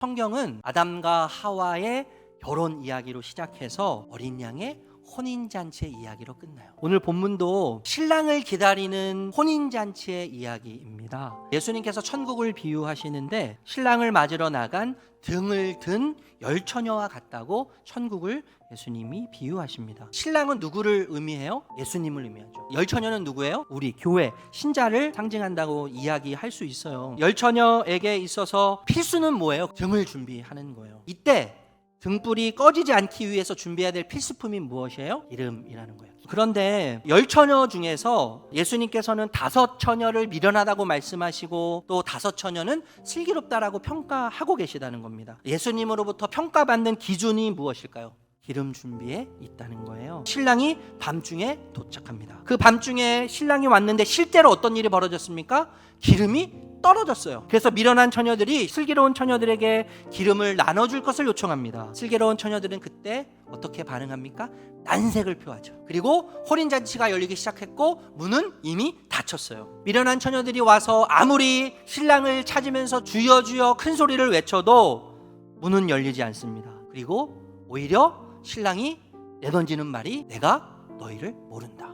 성경은 아담과 하와의 결혼 이야기로 시작해서 어린 양의 혼인잔치의 이야기로 끝나요. 오늘 본문도 신랑을 기다리는 혼인잔치의 이야기입니다. 예수님께서 천국을 비유하시는데 신랑을 맞으러 나간 등을 든 열처녀와 같다고 천국을 예수님이 비유하십니다. 신랑은 누구를 의미해요? 예수님을 의미하죠. 열처녀는 누구예요? 우리 교회 신자를 상징한다고 이야기할 수 있어요. 열처녀에게 있어서 필수는 뭐예요? 등을 준비하는 거예요. 이때 등불이 꺼지지 않기 위해서 준비해야 될 필수품이 무엇이에요? 기름이라는 거예요. 그런데 열처녀 중에서 예수님께서는 5처녀를 미련하다고 말씀하시고 또 5처녀는 슬기롭다라고 평가하고 계시다는 겁니다. 예수님으로부터 평가받는 기준이 무엇일까요? 기름 준비에 있다는 거예요. 신랑이 밤중에 도착합니다. 그 밤중에 신랑이 왔는데 실제로 어떤 일이 벌어졌습니까? 기름이 떨어졌어요. 그래서 미련한 처녀들이 슬기로운 처녀들에게 기름을 나눠줄 것을 요청합니다. 슬기로운 처녀들은 그때 어떻게 반응합니까? 난색을 표하죠. 그리고 혼인잔치가 열리기 시작했고 문은 이미 닫혔어요. 미련한 처녀들이 와서 아무리 신랑을 찾으면서 주여 주여 큰 소리를 외쳐도 문은 열리지 않습니다. 그리고 오히려 신랑이 내던지는 말이 내가 너희를 모른다.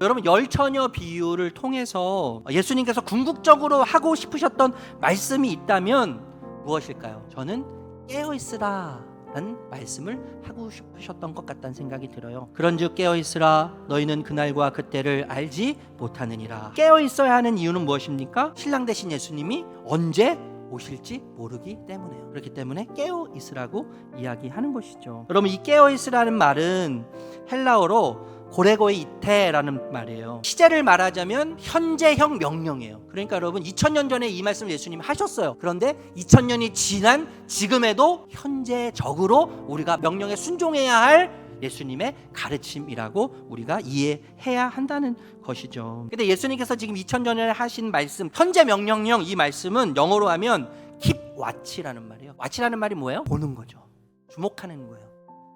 여러분, 열처녀 비유를 통해서 예수님께서 궁극적으로 하고 싶으셨던 말씀이 있다면 무엇일까요? 저는 깨어있으라 라는 말씀을 하고 싶으셨던 것 같다는 생각이 들어요. 그런즉 깨어있으라 너희는 그날과 그때를 알지 못하느니라. 깨어있어야 하는 이유는 무엇입니까? 신랑 되신 예수님이 언제 오실지 모르기 때문에요. 그렇기 때문에 깨어있으라고 이야기하는 것이죠. 여러분, 이 깨어있으라는 말은 헬라어로 고레고의 이테라는 말이에요. 시제를 말하자면 현재형 명령이에요. 그러니까 여러분, 2000년 전에 이 말씀을 예수님이 하셨어요. 그런데 2000년이 지난 지금에도 현재적으로 우리가 명령에 순종해야 할 예수님의 가르침이라고 우리가 이해해야 한다는 것이죠. 근데 예수님께서 지금 2000년 전에 하신 말씀, 현재 명령형, 이 말씀은 영어로 하면 keep watch라는 말이에요. watch라는 말이 뭐예요? 보는 거죠. 주목하는 거예요.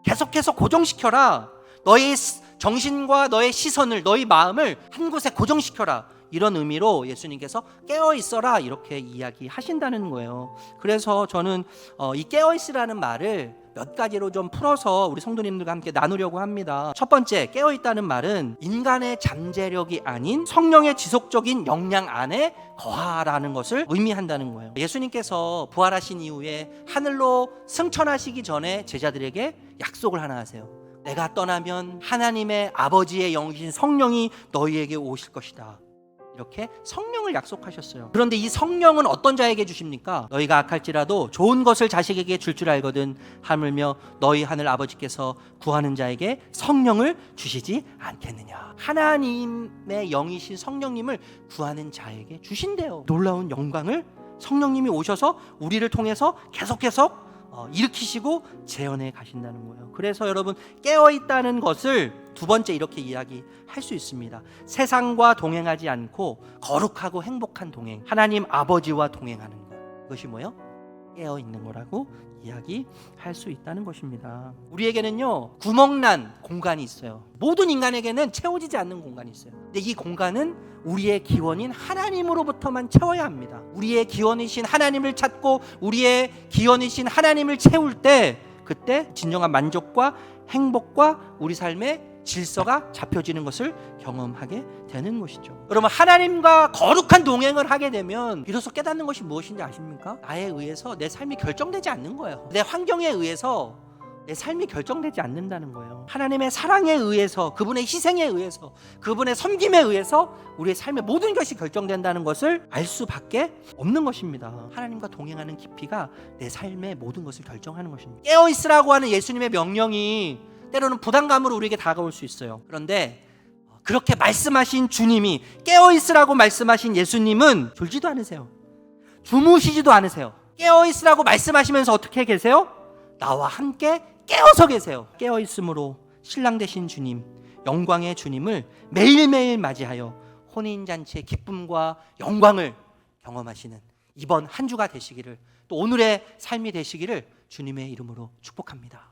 계속해서 고정시켜라. 너의 정신과 너의 시선을, 너의 마음을 한 곳에 고정시켜라. 이런 의미로 예수님께서 깨어있어라 이렇게 이야기하신다는 거예요. 그래서 저는 이 깨어있으라는 말을 몇 가지로 좀 풀어서 우리 성도님들과 함께 나누려고 합니다. 첫 번째, 깨어있다는 말은 인간의 잠재력이 아닌 성령의 지속적인 역량 안에 거하라는 것을 의미한다는 거예요. 예수님께서 부활하신 이후에 하늘로 승천하시기 전에 제자들에게 약속을 하나 하세요. 내가 떠나면 하나님의 아버지의 영이신 성령이 너희에게 오실 것이다. 이렇게 성령을 약속하셨어요. 그런데 이 성령은 어떤 자에게 주십니까? 너희가 악할지라도 좋은 것을 자식에게 줄 줄 알거든 하물며 너희 하늘 아버지께서 구하는 자에게 성령을 주시지 않겠느냐. 하나님의 영이신 성령님을 구하는 자에게 주신대요. 놀라운 영광을 성령님이 오셔서 우리를 통해서 계속해서 일으키시고 재현해 가신다는 거예요. 그래서 여러분, 깨어있다는 것을 두 번째 이렇게 이야기할 수 있습니다. 세상과 동행하지 않고 거룩하고 행복한 동행, 하나님 아버지와 동행하는 것, 그것이 뭐예요? 깨어있는 거라고 이야기할 수 있다는 것입니다. 우리에게는요, 구멍난 공간이 있어요. 모든 인간에게는 채워지지 않는 공간이 있어요. 근데 이 공간은 우리의 기원인 하나님으로부터만 채워야 합니다. 우리의 기원이신 하나님을 찾고 우리의 기원이신 하나님을 채울 때, 그때 진정한 만족과 행복과 우리 삶의 질서가 잡혀지는 것을 경험하게 되는 것이죠. 여러분, 하나님과 거룩한 동행을 하게 되면 비로소 깨닫는 것이 무엇인지 아십니까? 나에 의해서 내 삶이 결정되지 않는 거예요. 내 환경에 의해서 내 삶이 결정되지 않는다는 거예요. 하나님의 사랑에 의해서, 그분의 희생에 의해서, 그분의 섬김에 의해서 우리의 삶의 모든 것이 결정된다는 것을 알 수밖에 없는 것입니다. 하나님과 동행하는 깊이가 내 삶의 모든 것을 결정하는 것입니다. 깨어있으라고 하는 예수님의 명령이 때로는 부담감으로 우리에게 다가올 수 있어요. 그런데 그렇게 말씀하신 주님이, 깨어있으라고 말씀하신 예수님은 졸지도 않으세요. 주무시지도 않으세요. 깨어있으라고 말씀하시면서 어떻게 계세요? 나와 함께 깨어서 계세요. 깨어있음으로 신랑 되신 주님, 영광의 주님을 매일매일 맞이하여 혼인잔치의 기쁨과 영광을 경험하시는 이번 한 주가 되시기를, 또 오늘의 삶이 되시기를 주님의 이름으로 축복합니다.